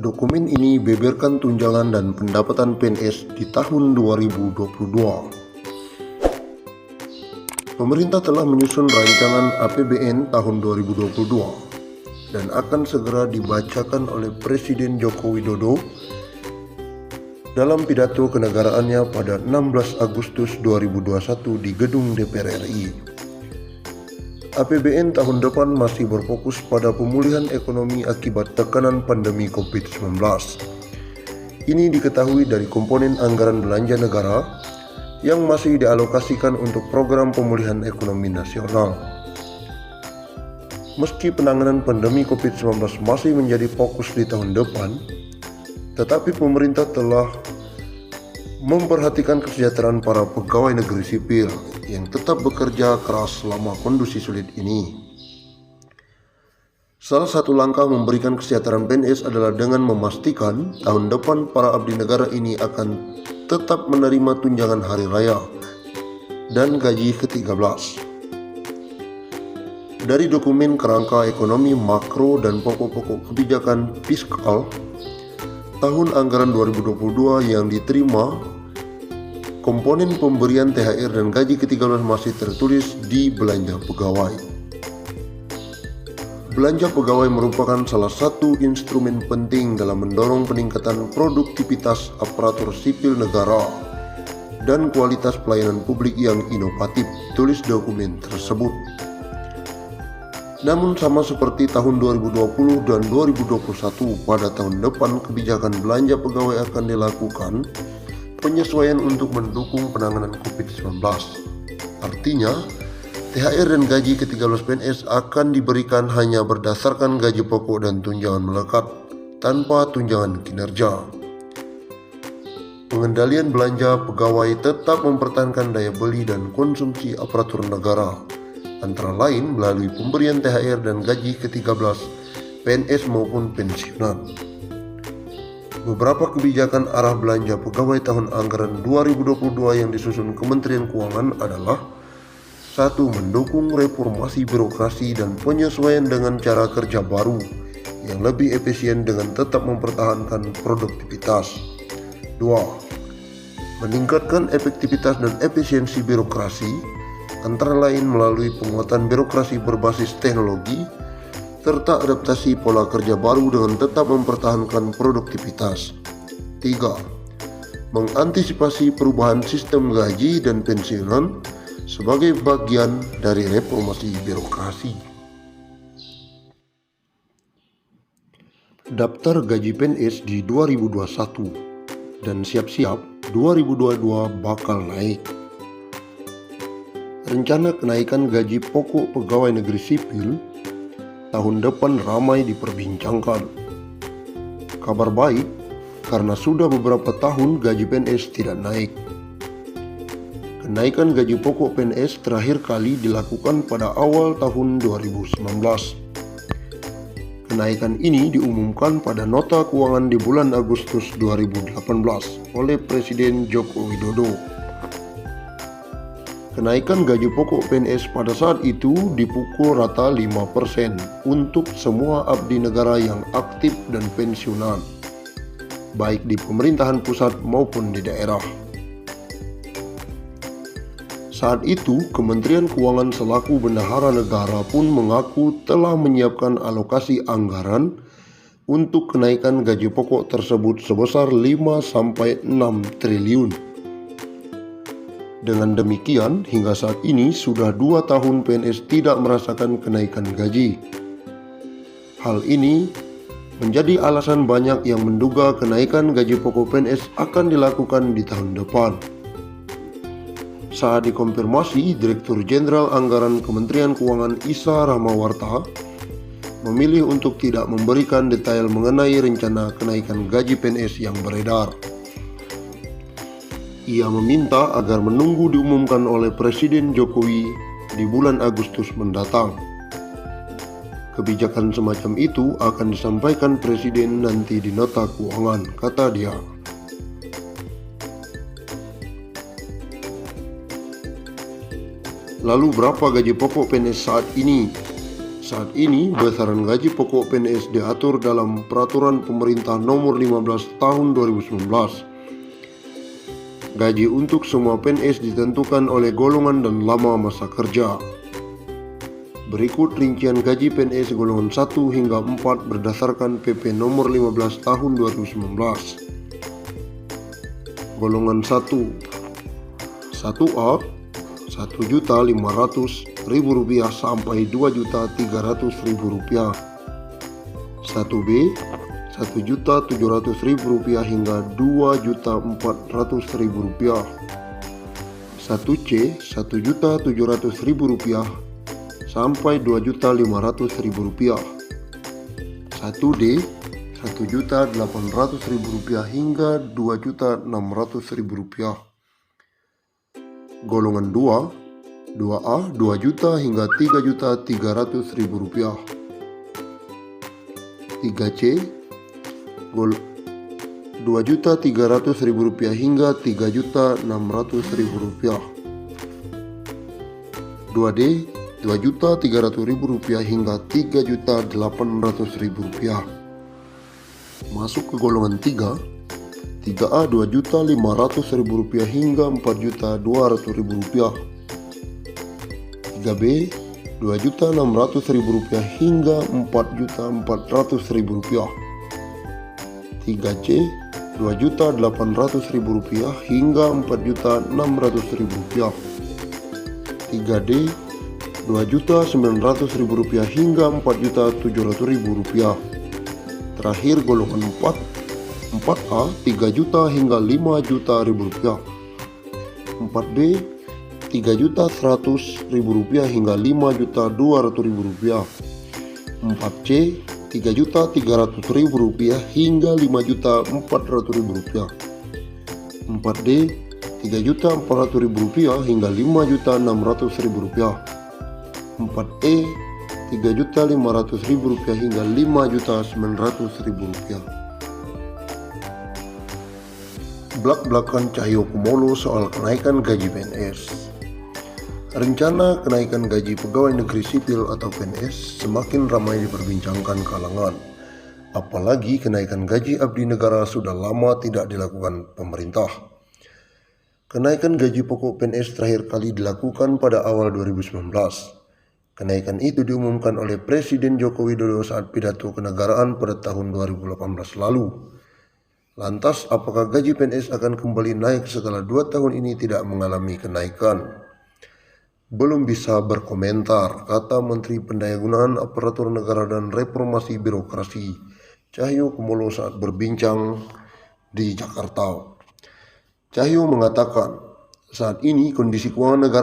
Dokumen ini beberkan tunjangan dan pendapatan PNS di tahun 2022. Pemerintah telah menyusun rancangan APBN tahun 2022 dan akan segera dibacakan oleh Presiden Joko Widodo dalam pidato kenegaraannya pada 16 Agustus 2021 di Gedung DPR RI. APBN tahun depan masih berfokus pada pemulihan ekonomi akibat tekanan pandemi COVID-19. Ini diketahui dari komponen anggaran belanja negara yang masih dialokasikan untuk program pemulihan ekonomi nasional. Meski penanganan pandemi COVID-19 masih menjadi fokus di tahun depan, tetapi pemerintah telah memperhatikan kesejahteraan para pegawai negeri sipil yang tetap bekerja keras selama kondisi sulit ini. Salah satu langkah memberikan kesejahteraan PNS adalah dengan memastikan tahun depan para abdi negara ini akan tetap menerima tunjangan hari raya dan gaji ke-13. Dari dokumen kerangka ekonomi makro dan pokok-pokok kebijakan fiskal tahun anggaran 2022 yang diterima, komponen pemberian THR dan gaji ke-13 masih tertulis di belanja pegawai. Belanja pegawai merupakan salah satu instrumen penting dalam mendorong peningkatan produktivitas aparatur sipil negara dan kualitas pelayanan publik yang inovatif, tulis dokumen tersebut. Namun sama seperti tahun 2020 dan 2021, pada tahun depan kebijakan belanja pegawai akan dilakukan penyesuaian untuk mendukung penanganan COVID-19. Artinya, THR dan gaji ke-13 PNS akan diberikan hanya berdasarkan gaji pokok dan tunjangan melekat tanpa tunjangan kinerja. Pengendalian belanja pegawai tetap mempertahankan daya beli dan konsumsi aparatur negara, antara lain melalui pemberian THR dan gaji ke-13 PNS maupun pensiunan. Beberapa kebijakan arah belanja pegawai tahun anggaran 2022 yang disusun Kementerian Keuangan adalah: 1. Mendukung reformasi birokrasi dan penyesuaian dengan cara kerja baru yang lebih efisien dengan tetap mempertahankan produktivitas. 2. Meningkatkan efektivitas dan efisiensi birokrasi, antara lain melalui penguatan birokrasi berbasis teknologi serta adaptasi pola kerja baru dengan tetap mempertahankan produktivitas. 3. Mengantisipasi perubahan sistem gaji dan pensiunan sebagai bagian dari reformasi birokrasi. Daftar gaji PNS di 2021 dan siap-siap 2022 bakal naik. Rencana kenaikan gaji pokok pegawai negeri sipil tahun depan ramai diperbincangkan. Kabar baik, karena sudah beberapa tahun gaji PNS tidak naik. Kenaikan gaji pokok PNS terakhir kali dilakukan pada awal tahun 2019. Kenaikan ini diumumkan pada nota keuangan di bulan Agustus 2018 oleh Presiden Joko Widodo. Kenaikan gaji pokok PNS pada saat itu dipukul rata 5% untuk semua abdi negara yang aktif dan pensiunan, baik di pemerintahan pusat maupun di daerah. Saat itu, Kementerian Keuangan selaku bendahara negara pun mengaku telah menyiapkan alokasi anggaran untuk kenaikan gaji pokok tersebut sebesar 5-6 triliun. Dengan demikian, hingga saat ini sudah 2 tahun PNS tidak merasakan kenaikan gaji. Hal ini menjadi alasan banyak yang menduga kenaikan gaji pokok PNS akan dilakukan di tahun depan. Saat dikonfirmasi, Direktur Jenderal Anggaran Kementerian Keuangan Isa Rahmawarta memilih untuk tidak memberikan detail mengenai rencana kenaikan gaji PNS yang beredar. Ia meminta agar menunggu diumumkan oleh Presiden Jokowi di bulan Agustus mendatang. Kebijakan semacam itu akan disampaikan Presiden nanti di nota keuangan, kata dia. Lalu berapa gaji pokok PNS saat ini? Saat ini, besaran gaji pokok PNS diatur dalam Peraturan Pemerintah Nomor 15 Tahun 2019. Gaji untuk semua PNS ditentukan oleh golongan dan lama masa kerja. Berikut rincian gaji PNS golongan 1 hingga 4 berdasarkan PP Nomor 15 Tahun 2019. Golongan 1 1A Rp1.500.000 sampai Rp2.300.000. 1B Rp1.700.000 hingga Rp2.400.000. 1C Rp1.700.000 sampai Rp2.500.000. 1D Rp1.800.000 hingga Rp2.600.000. Golongan 2 2A Rp2 juta hingga Rp3.300.000. 3C Rp2.300.000 hingga Rp3.600.000. 2D Rp2.300.000 hingga Rp3.800.000. Masuk ke golongan 3 3A Rp2.500.000 hingga Rp4.200.000. 3B Rp2.600.000 hingga Rp4.400.000. 3C Rp2.800.000 hingga Rp4.600.000. 3D Rp2.900.000 hingga Rp4.700.000. Terakhir golongan 4A Rp3 juta hingga Rp5.000.000. 4B Rp3.100.000 hingga Rp5.200.000. 4C Rp3.300.000 hingga Rp5.400.000. 4D Rp3.400.000 hingga Rp5.600.000. 4E Rp3.500.000 hingga Rp5.900.000. Blak-blakan Cahyokumolo soal kenaikan gaji PNS. Rencana kenaikan gaji pegawai negeri sipil atau PNS semakin ramai diperbincangkan kalangan. Apalagi kenaikan gaji abdi negara sudah lama tidak dilakukan pemerintah. Kenaikan gaji pokok PNS terakhir kali dilakukan pada awal 2019. Kenaikan itu diumumkan oleh Presiden Joko Widodo saat pidato kenegaraan pada tahun 2018 lalu. Lantas, apakah gaji PNS akan kembali naik setelah 2 tahun ini tidak mengalami kenaikan? Belum bisa berkomentar, kata Menteri Pendayagunaan Aparatur Negara dan Reformasi Birokrasi Cahyokumolo saat berbincang di Jakarta. Cahyo mengatakan, saat ini kondisi keuangan negara